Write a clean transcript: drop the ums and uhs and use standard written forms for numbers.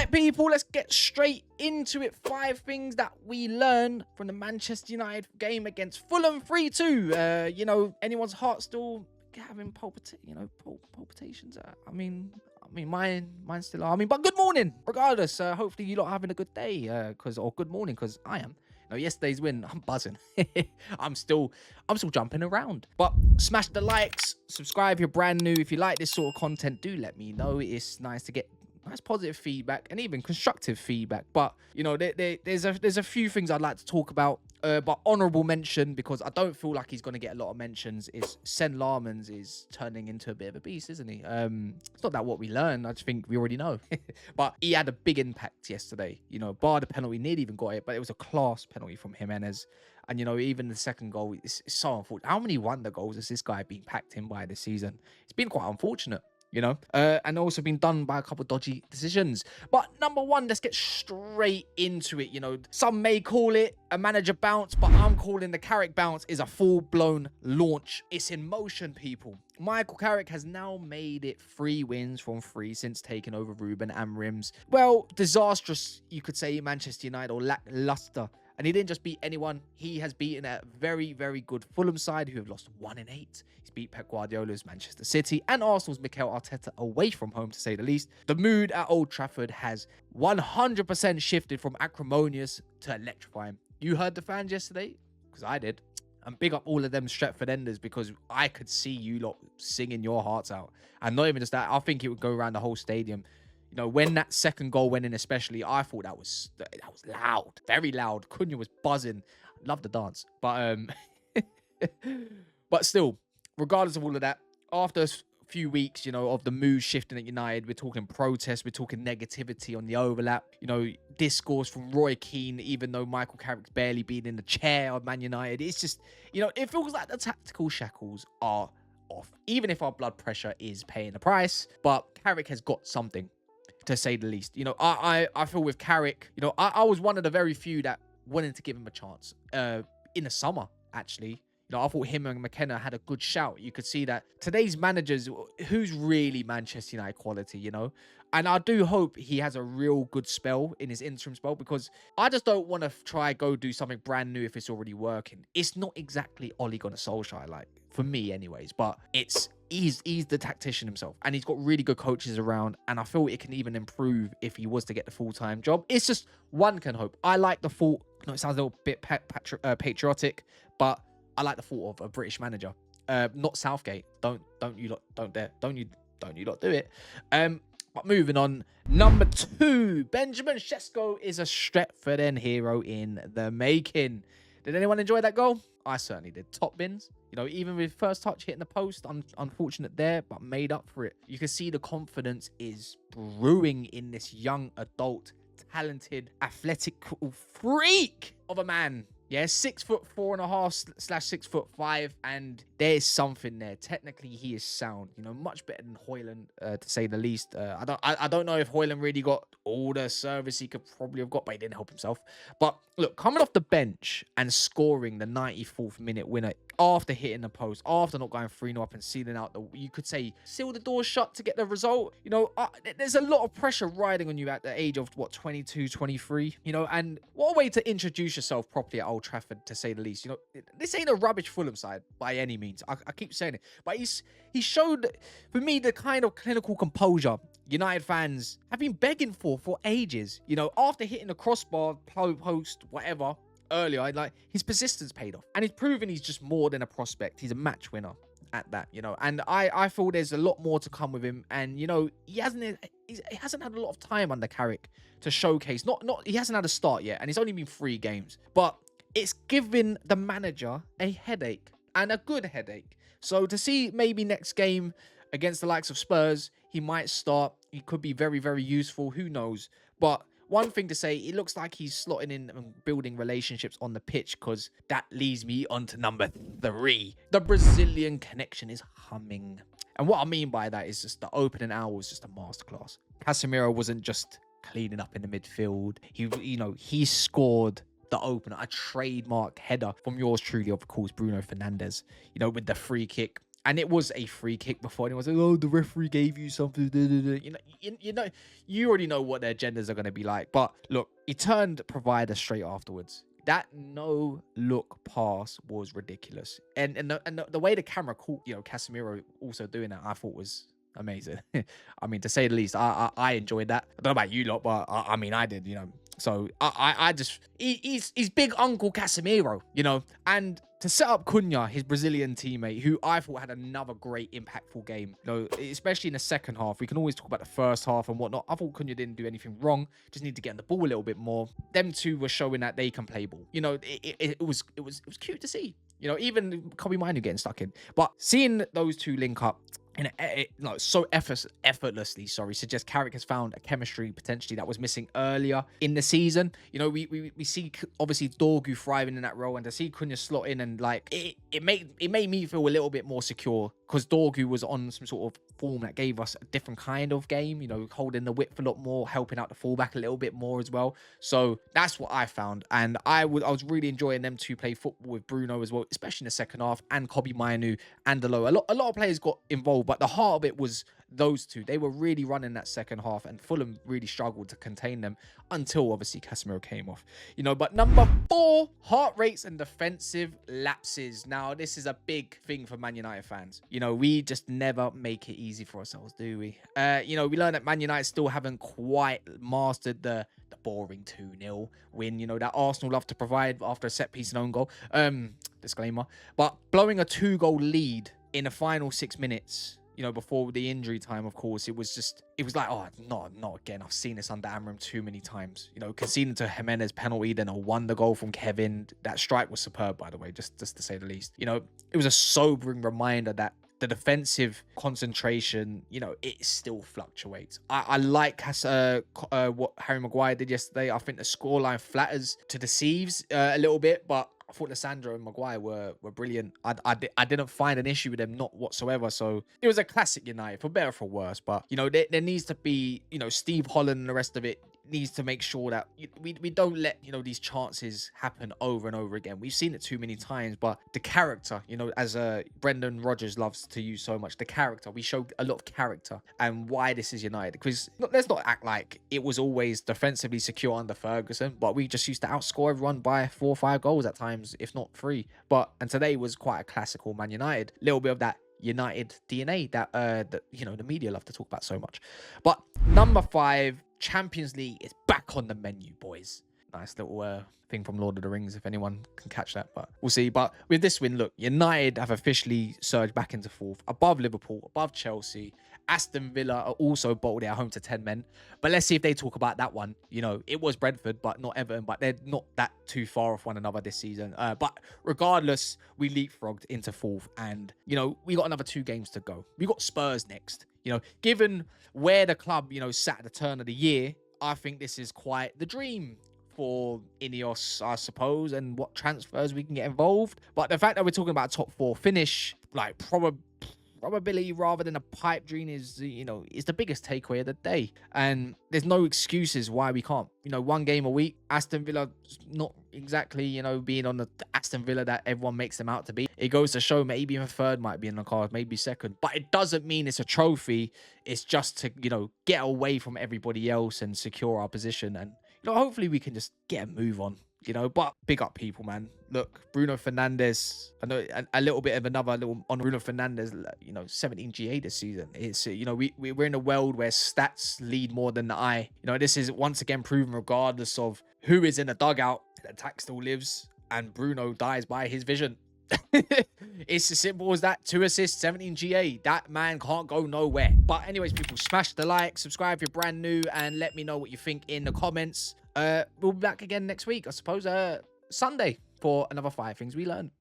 Right, people, let's get straight into it. 5 things that we learned from the Manchester United game against Fulham 3-2. You know, anyone's heart still having palpitations? I mean, mine still are. But good morning, regardless. Hopefully you lot are having a good day, or good morning, because I am. You know, yesterday's win, I'm buzzing. I'm still jumping around. But smash the likes, subscribe if you're brand new. If you like this sort of content, do let me know. It's nice to get nice positive feedback and even constructive feedback. But you know, there's a few things I'd like to talk about. But honourable mention, because I don't feel like he's going to get a lot of mentions, is Sen Larmans is turning into a bit of a beast, isn't he? It's not that what we learned. I just think we already know. But he had a big impact yesterday. You know, bar the penalty, nearly even got it, but it was a class penalty from Jimenez. And, you know, even the second goal, it's so unfortunate. How many wonder goals has this guy been packed in by this season? It's been quite unfortunate. You know, and also been done by a couple of dodgy decisions. But number one, let's get straight into it. You know, some may call it a manager bounce, but I'm calling the Carrick bounce is a full-blown launch. It's in motion, people. Michael Carrick has now made it 3 wins from 3 since taking over Ruben Amorim's, well, disastrous, you could say, Manchester United, or lackluster. And he didn't just beat anyone. He has beaten a very, very good Fulham side who have lost 1 in 8. He's beat Pep Guardiola's Manchester City and Arsenal's Mikel Arteta away from home, to say the least. The mood at Old Trafford has 100% shifted from acrimonious to electrifying. You heard the fans yesterday? Because I did. And big up all of them Stretford enders, because I could see you lot singing your hearts out. And not even just that, I think it would go around the whole stadium. You know, when that second goal went in especially, I thought that was loud. Very loud. Cunha was buzzing. Love the dance. But but still, regardless of all of that, after a few weeks, you know, of the mood shifting at United, we're talking protests, we're talking negativity on the overlap, you know, discourse from Roy Keane, even though Michael Carrick's barely been in the chair of Man United. It's just, you know, it feels like the tactical shackles are off, even if our blood pressure is paying the price. But Carrick has got something, to say the least. You know, I feel with Carrick, you know, I was one of the very few that wanted to give him a chance in the summer, actually. You know, I thought him and McKenna had a good shout. You could see that today's managers, who's really Manchester United quality, you know? And I do hope he has a real good spell in his interim spell, because I just don't want to go do something brand new if it's already working. It's not exactly Ole Gunnar Solskjaer, like, for me anyways, but he's the tactician himself, and he's got really good coaches around, and I feel it can even improve if he was to get the full-time job. It's just one can hope. I like the thought, you know, it sounds a little bit patriotic, but I like the thought of a British manager, not Southgate. Don't you lot do it. But moving on, number 2, Benjamin Sesko is a Stretford End hero in the making. Did anyone enjoy that goal? I certainly did. Top bins. You know, even with first touch hitting the post, unfortunate there, but made up for it. You can see the confidence is brewing in this young adult, talented, athletic freak of a man. Yeah, 6'4.5" / 6'5", and there's something there. Technically, he is sound. You know, much better than Højlund, to say the least. I don't know if Højlund really got all the service he could probably have got, but he didn't help himself. But look, coming off the bench and scoring the 94th minute winner after hitting the post, after not going 3-0 up and sealing out you could say, seal the door shut to get the result. You know, there's a lot of pressure riding on you at the age of, what, 22, 23, you know, and what a way to introduce yourself properly at Old Trafford, to say the least. You know, this ain't a rubbish Fulham side by any means. I keep saying it, but he showed, for me, the kind of clinical composure United fans have been begging for ages. You know, after hitting the crossbar, post, whatever, earlier, like, his persistence paid off, and he's proven he's just more than a prospect. He's a match winner at that, you know, and I feel there's a lot more to come with him. And, you know, he hasn't had a lot of time under Carrick to showcase. He hasn't had a start yet, and it's only been 3 games, but it's given the manager a headache, and a good headache. So to see maybe next game against the likes of Spurs, he might start. He could be very, very useful. Who knows? But one thing to say, it looks like he's slotting in and building relationships on the pitch, because that leads me on to number 3. The Brazilian connection is humming. And what I mean by that is just the opening hour was just a masterclass. Casemiro wasn't just cleaning up in the midfield. He scored the opener, a trademark header from yours truly, of course, Bruno Fernandes, you know, with the free kick. And it was a free kick before. And it was like, oh, the referee gave you something. You already know what their agendas are going to be like. But look, he turned provider straight afterwards. That no look pass was ridiculous. And the way the camera caught, Casemiro also doing that, I thought was amazing. I mean, to say the least, I enjoyed that. I don't know about you lot, but I mean, I did, So I just, he's big Uncle Casemiro, and to set up Cunha, his Brazilian teammate, who I thought had another great impactful game, especially in the second half. We can always talk about the first half and whatnot. I thought Cunha didn't do anything wrong. Just need to get on the ball a little bit more. Them two were showing that they can play ball. It was cute to see. Even Kobe Minu getting stuck in. But seeing those two link up, and so effortlessly, suggests Carrick has found a chemistry potentially that was missing earlier in the season. We see obviously Dorgu thriving in that role, and to see Cunha slot in, and it made me feel a little bit more secure, because Dorgu was on some sort of form that gave us a different kind of game, holding the width a lot more, helping out the fullback a little bit more as well. So that's what I found, and I was really enjoying them to play football with Bruno as well, especially in the second half, and Kobe Minu and Delo. A lot of players got involved, but the heart of it was those two. They were really running that second half, and Fulham really struggled to contain them until obviously Casemiro came off. But number 4, heart rates and defensive lapses. Now, this is a big thing for Man United fans. We just never make it easy for ourselves, do we? We learned that Man United still haven't quite mastered the boring 2-0 win, that Arsenal love to provide after a set piece and own goal. Disclaimer. But blowing a 2-goal lead in the final 6 minutes, before the injury time, of course, it was like, oh, not again. I've seen this under Amram too many times. Conceding to Jimenez penalty, then a wonder goal from Kevin. That strike was superb, by the way, just to say the least. It was a sobering reminder that the defensive concentration, it still fluctuates. I like what Harry Maguire did yesterday. I think the scoreline flatters to deceives a little bit, but I thought Lissandro and Maguire were brilliant. I didn't find an issue with them, not whatsoever. So it was a classic United, for better or for worse. But, there needs to be, Steve Holland and the rest of it needs to make sure that we don't let, these chances happen over and over again. We've seen it too many times, but the character, as Brendan Rodgers loves to use so much, the character, we showed a lot of character and why this is United. Because let's not act like it was always defensively secure under Ferguson, but we just used to outscore everyone by 4 or 5 goals at times, if not 3. And today was quite a classical Man United. Little bit of that United DNA that the media love to talk about so much. But number 5, Champions League is back on the menu, boys. Nice little thing from Lord of the Rings, if anyone can catch that, but we'll see. But with this win, look, United have officially surged back into 4th, above Liverpool, above Chelsea. Aston Villa are also bottled at home to 10 men. But let's see if they talk about that one. It was Brentford, but not Everton. But they're not that too far off one another this season. But regardless, we leapfrogged into 4th. And, we got another 2 games to go. We got Spurs next. Given where the club, sat at the turn of the year, I think this is quite the dream for Ineos, I suppose, and what transfers we can get involved. But the fact that we're talking about a top 4 finish, like probability rather than a pipe dream, is is the biggest takeaway of the day. And there's no excuses why we can't. 1 game a week. Aston Villa not exactly being on the Aston Villa that everyone makes them out to be. It goes to show maybe even 3rd might be in the cards, maybe 2nd, but it doesn't mean it's a trophy. It's just to get away from everybody else and secure our position, and hopefully we can just get a move on. But big up people, man. Look, Bruno Fernandes, I know a little bit of another little on Bruno Fernandes, 17 GA this season. It's, we're in a world where stats lead more than the eye. This is once again proven, regardless of who is in the dugout, the attack still lives, and Bruno dies by his vision. It's as simple as that. 2 assists, 17 GA. That man can't go nowhere. But anyways, people, smash the like, subscribe if you're brand new, and let me know what you think in the comments. We'll be back again next week, I suppose, Sunday, for another 5 things we learned.